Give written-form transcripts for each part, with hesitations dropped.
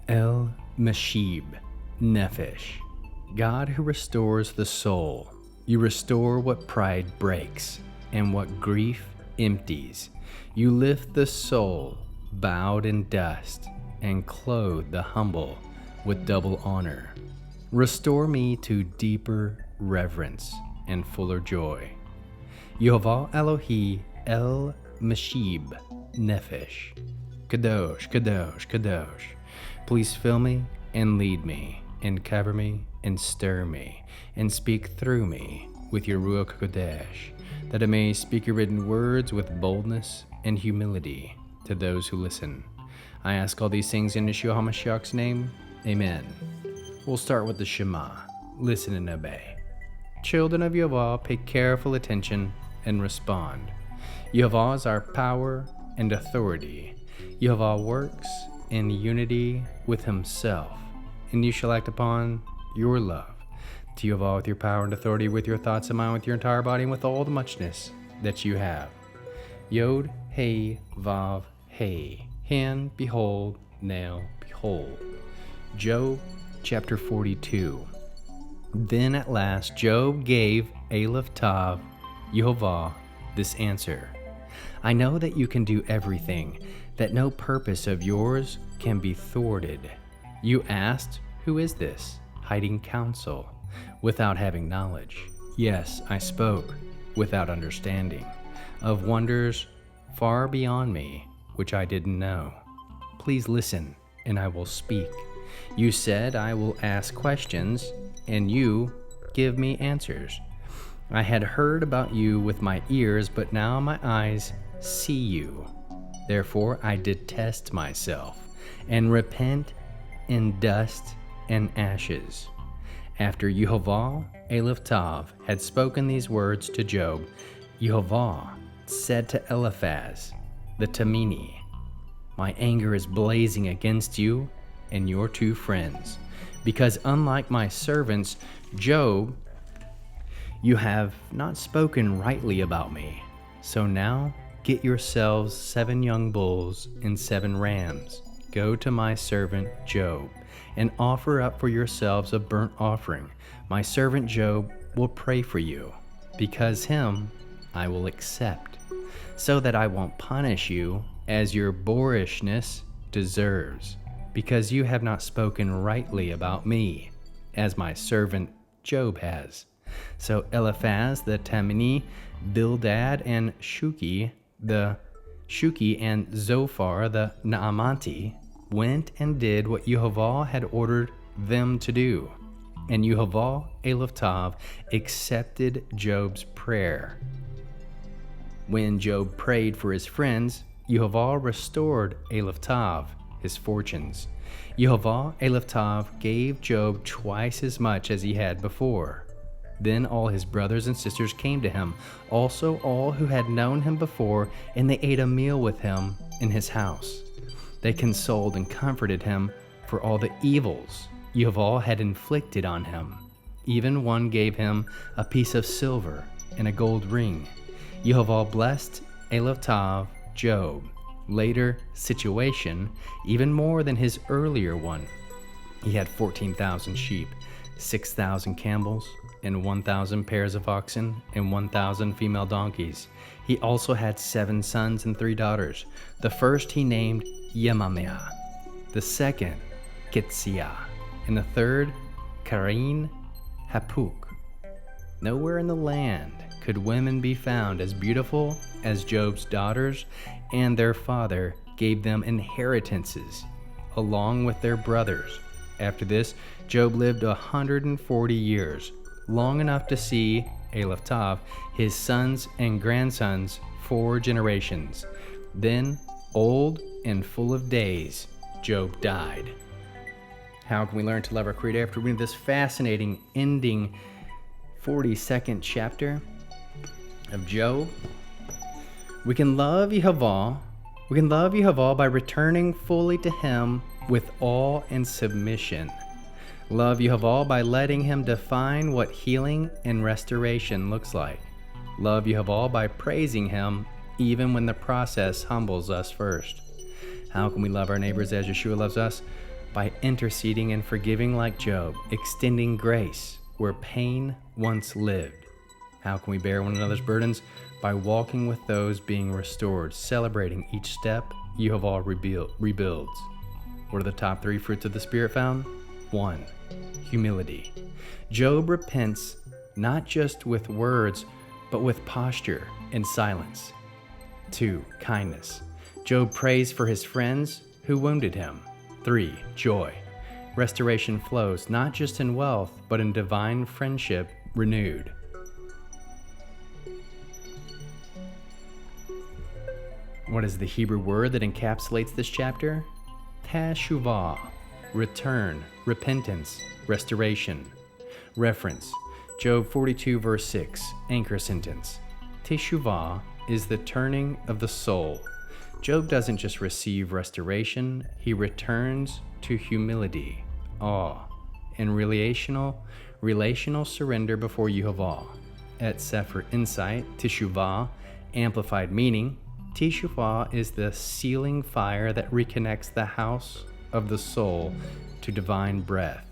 El Meshib Nefesh, God who restores the soul. You restore what pride breaks, and what grief empties. You lift the soul, bowed in dust, and clothe the humble with double honor. Restore me to deeper reverence and fuller joy. Yehovah Elohi El Meshib Nefesh. Kadosh, Kadosh, Kadosh. Please fill me and lead me, and cover me and stir me, and speak through me with your Ruach Kodesh, that I may speak your written words with boldness and humility to those who listen. I ask all these things in Yeshua HaMashiach's name. Amen. We'll start with the Shema. Listen and obey. Children of Yehovah, pay careful attention and respond. Yehovah is our power and authority. Yehovah works in unity with himself, and you shall act upon your love to Yehovah with your power and authority, with your thoughts and mind, with your entire body, and with all the muchness that you have. Yod, Hey, Vav, Hey. Hand, behold, now, behold. Job chapter 42. Then at last Job gave Aleph Tav, Yehovah, this answer. I know that you can do everything, that no purpose of yours can be thwarted. You asked, who is this, hiding counsel, without having knowledge? Yes, I spoke, without understanding, of wonders far beyond me, which I didn't know. Please listen, and I will speak. You said, I will ask questions, and you give me answers. I had heard about you with my ears, but now my eyes see you. Therefore I detest myself, and repent in dust and ashes. After Yehovah Aleph Tav had spoken these words to Job, Yehovah said to Eliphaz the Temeni, my anger is blazing against you and your two friends, because unlike my servants, Job, you have not spoken rightly about me. So now get yourselves 7 young bulls and 7 rams. Go to my servant Job, and offer up for yourselves a burnt offering. My servant Job will pray for you, because him I will accept, so that I won't punish you as your boorishness deserves, because you have not spoken rightly about me, as my servant Job has. So Eliphaz the Temeni, Bildad and Shuki and Zophar the Naamanti went and did what Yehovah had ordered them to do. And Yehovah Aleph Tav accepted Job's prayer. When Job prayed for his friends, Yehovah restored Aleph Tav his fortunes. Yehovah Aleph Tav gave Job twice as much as he had before. Then all his brothers and sisters came to him, also all who had known him before, and they ate a meal with him in his house. They consoled and comforted him for all the evils Yehovah had inflicted on him. Even one gave him a piece of silver and a gold ring. Yehovah blessed Aleph Tav, Job, later situation, even more than his earlier one. He had 14,000 sheep, 6,000 camels, and 1,000 pairs of oxen, and 1,000 female donkeys. He also had 7 sons and 3 daughters. The first he named Yemamiah, the second Kitziah, and the third Karin Hapuk. Nowhere in the land could women be found as beautiful as Job's daughters, and their father gave them inheritances along with their brothers. After this, Job lived 140 years, long enough to see Aleph Tav, his sons and grandsons, 4 generations. Then, old and full of days, Job died. How can we learn to love our Creator after reading this fascinating ending 42nd chapter of Job? We can love Yehovah. We can love Yehovah by returning fully to Him with awe and submission. Love Yehovah by letting Him define what healing and restoration looks like. Love Yehovah by praising Him even when the process humbles us first. How can we love our neighbors as Yeshua loves us? by interceding and forgiving like Job, extending grace where pain once lived. How can we bear one another's burdens? By walking with those being restored, celebrating each step Yehovah rebuilds. What are the top 3 fruits of the Spirit found? 1. Humility. Job repents not just with words, but with posture and silence. 2. Kindness. Job prays for his friends who wounded him. 3. Joy. Restoration flows not just in wealth, but in divine friendship renewed. What is the Hebrew word that encapsulates this chapter? Teshuvah. Return, repentance, restoration. Reference: Job 42 verse 6, anchor sentence. Teshuvah is the turning of the soul. Job doesn't just receive restoration, he returns to humility, awe, and relational surrender before Yehovah. At Sefer Insight, Teshuvah, amplified meaning, Teshuvah is the sealing fire that reconnects the house of the soul to divine breath.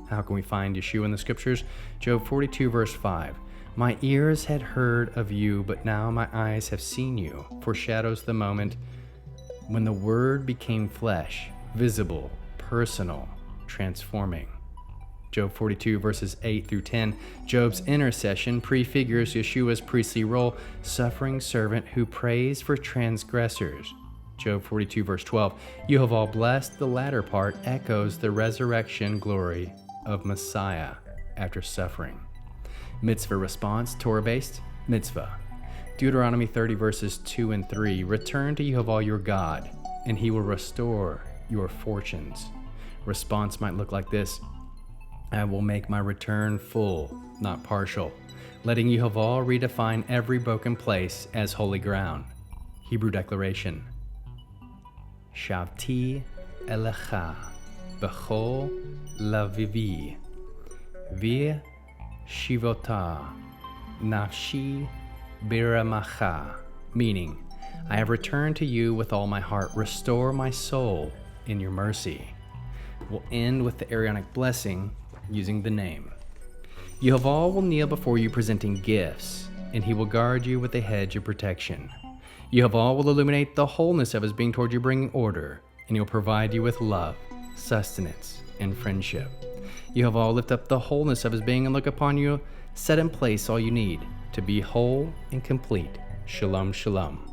How can we find Yeshua in the scriptures? Job 42 verse 5. My ears had heard of you, but now my eyes have seen you. Foreshadows the moment when the Word became flesh, visible, personal, transforming. Job 42 verses 8 through 10. Job's intercession prefigures Yeshua's priestly role, suffering servant who prays for transgressors. Job 42 verse 12. Yehovah blessed, the latter part echoes the resurrection glory of Messiah after suffering. Mitzvah response, Torah-based, mitzvah. Deuteronomy 30 verses 2 and 3. Return to Yehovah your God, and he will restore your fortunes. Response might look like this: I will make my return full, not partial, letting Yehovah redefine every broken place as holy ground. Hebrew declaration: Shavti elecha b'chol lavivi vi shivota nafshi biramacha. Meaning, I have returned to you with all my heart. Restore my soul in your mercy. We'll end with the Aaronic blessing using the name. Yehovah will kneel before you presenting gifts, and he will guard you with a hedge of protection. Yehovah will illuminate the wholeness of his being toward you, bringing order, and he'll provide you with love, sustenance, and friendship. Yehovah will lift up the wholeness of his being and look upon you, set in place all you need to be whole and complete. Shalom, shalom.